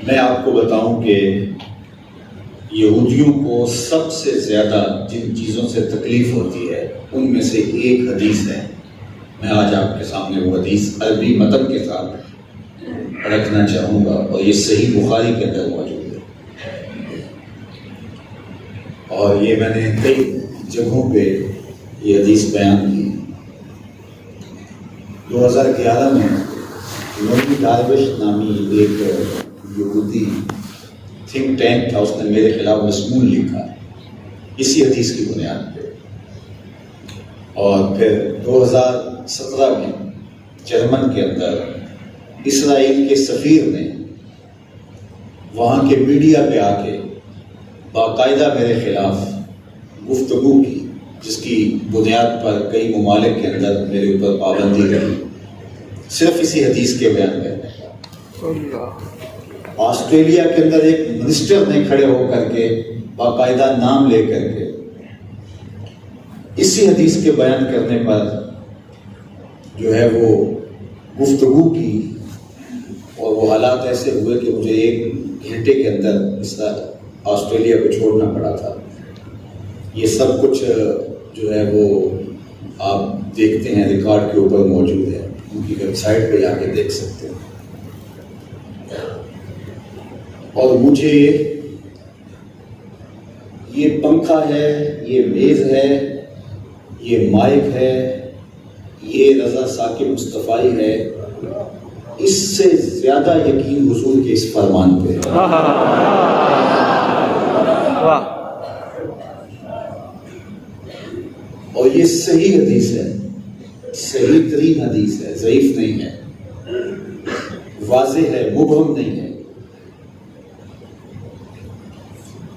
میں آپ کو بتاؤں کہ یہودیوں کو سب سے زیادہ جن چیزوں سے تکلیف ہوتی ہے ان میں سے ایک حدیث ہے. میں آج آپ کے سامنے وہ حدیث عربی متن کے ساتھ رکھنا چاہوں گا، اور یہ صحیح بخاری کے اندر موجود ہے، اور یہ میں نے کئی جگہوں پہ یہ حدیث بیان کی. 2011 میں نوری داروش نامی ایک یہودی تھنک ٹینک تھا، اس نے میرے خلاف مسمون لکھا اسی حدیث کی بنیاد پہ. اور پھر 2017 میں جرمن کے اندر اسرائیل کے سفیر نے وہاں کے میڈیا پہ آ کے باقاعدہ میرے خلاف گفتگو کی، جس کی بنیاد پر کئی ممالک کے اندر میرے اوپر پابندی رہی صرف اسی حدیث کے بیان کرنے کا. آسٹریلیا کے اندر ایک منسٹر نے کھڑے ہو کر کے باقاعدہ نام لے کر کے اسی حدیث کے بیان کرنے پر جو ہے وہ گفتگو کی، اور وہ حالات ایسے ہوئے کہ مجھے 1 گھنٹے کے اندر اس طرح آسٹریلیا کو چھوڑنا پڑا تھا. یہ سب کچھ جو ہے وہ آپ دیکھتے ہیں، ریکارڈ کے اوپر موجود ہے، ان کی ویب سائٹ پہ جا کے دیکھ سکتے ہیں. اور مجھے یہ پنکھا ہے، یہ میز ہے، یہ مائک ہے، یہ رضا ثاقب مصطفی ہے، اس سے زیادہ یقین حضور کے اس فرمان پہ ہے. اور یہ صحیح حدیث ہے، صحیح ترین حدیث ہے، ضعیف نہیں ہے، واضح ہے، مبہم نہیں ہے،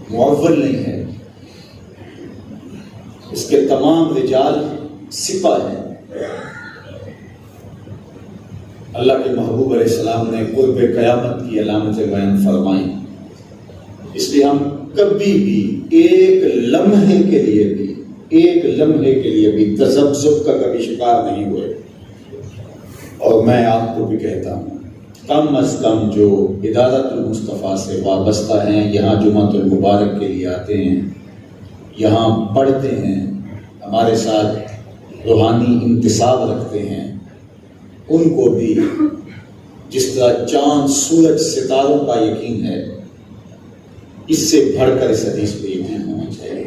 معول نہیں ہے. اس کے تمام رجال سپاہ ہیں. اللہ کے محبوب علیہ السلام نے قرب قیامت کی علامتیں بیان فرمائیں. اس لیے ہم کبھی بھی ایک لمحے کے لیے بھی تذبذب کا کبھی شکار نہیں ہوئے. اور میں آپ کو بھی کہتا ہوں، کم از کم جو ادارت المصطفیٰ سے وابستہ ہیں، یہاں جمعۃ المبارک کے لیے آتے ہیں، یہاں پڑھتے ہیں، ہمارے ساتھ روحانی انتصاب رکھتے ہیں، ان کو بھی جس طرح چاند سورج ستاروں کا یقین ہے، اس سے بڑھ کر اس حدیث پہ یقین ہونا چاہیے.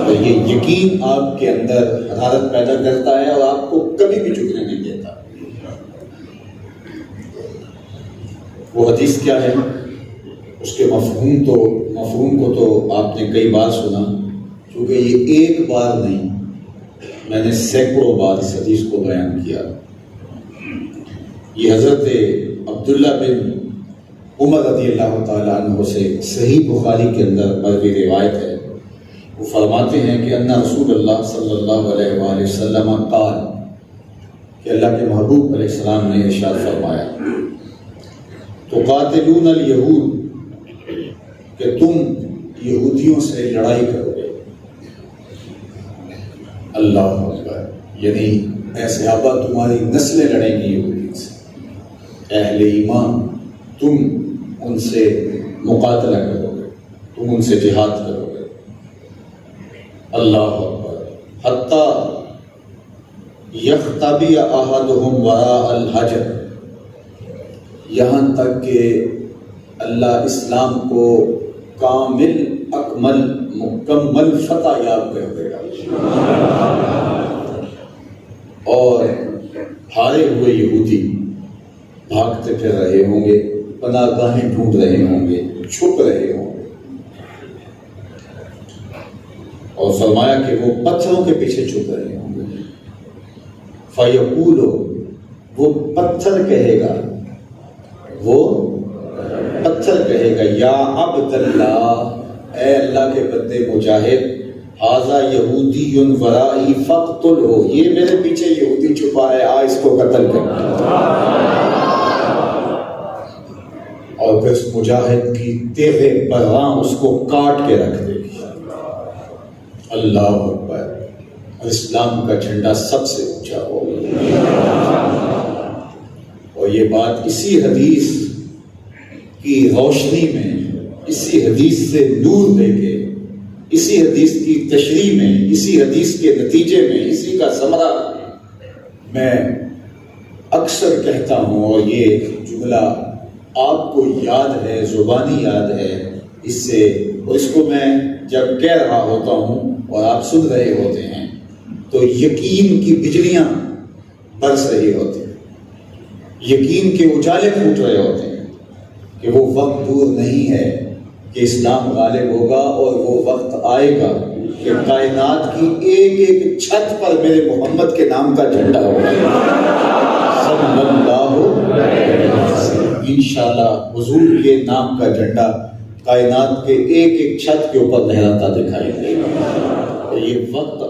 اور یہ یقین آپ کے اندر حرارت پیدا کرتا ہے اور آپ کو کبھی بھی جھکنے نہیں دیتا. وہ حدیث کیا ہے، اس کے مفہوم کو تو آپ نے کئی بار سنا، کیونکہ یہ ایک بار نہیں، میں نے سینکڑوں بار اس حدیث کو بیان کیا. یہ حضرت عبداللہ بن عمر رضی اللہ تعالیٰ عنہ سے صحیح بخاری کے اندر مروی روایت ہے. وہ فرماتے ہیں کہ ان رسول اللہ صلی اللہ علیہ وآلہ وسلم قال، کہ اللہ کے محبوب علیہ السلام نے ارشاد فرمایا، تقاتلون الیہود، کہ تم یہودیوں سے لڑائی کرو گے. اللہ اکبر، یعنی اے صحابہ تمہاری نسلیں لڑیں گی یہودیوں سے. اہل ایمان تم ان سے مقاتلہ کرو گے، تم ان سے جہاد کرو گے. اللہ اکبر. حتیٰ یختبی احدہم وراء الحجر، یہاں تک کہ اللہ اسلام کو کامل اکمل مکمل فتح یاب کر دے گا. اور ہارے ہوئے یہودی بھاگتے پھر رہے ہوں گے، پناہ گاہیں ڈھونڈ رہے ہوں گے، چھپ رہے ہوں گے. اور فرمایا کہ وہ پتھروں کے پیچھے چھپ رہے ہوں گے. فَيَقُولُ، وہ پتھر کہے گا، یا عبد اللہ، اے اللہ کے بندے مجاہد، ھذا یہودی ورائی فاقتلہ، یہ میرے پیچھے یہودی چھپا ہے، آ اس کو قتل کر. اور پھر اس مجاہد کی تیغ براں اس کو کاٹ کے رکھ دے گی. اللہ اکبر. اسلام کا جھنڈا سب سے اونچا ہوگا. اور یہ بات اسی حدیث کی روشنی میں، اسی حدیث سے نور لے کے، اسی حدیث کی تشریح میں، اسی حدیث کے نتیجے میں، اسی کا ثمرہ میں اکثر کہتا ہوں، اور یہ جملہ آپ کو یاد ہے، زبانی یاد ہے، اس کو میں جب کہہ رہا ہوتا ہوں اور آپ سن رہے ہوتے ہیں تو یقین کی بجلیاں برس رہی ہوتی ہیں، یقین کے اجالے پھوٹ رہے ہوتے ہیں کہ وہ وقت دور نہیں ہے کہ اسلام غالب ہوگا، اور وہ وقت آئے گا کہ کائنات کی ایک ایک چھت پر میرے محمد کے نام کا جھنڈا ہوگا صلی اللہ علیہ وسلم۔ انشاءاللہ حضور کے نام کا جھنڈا کائنات کے ایک ایک چھت کے اوپر لہراتا دکھائی دے گا۔ یہ وقت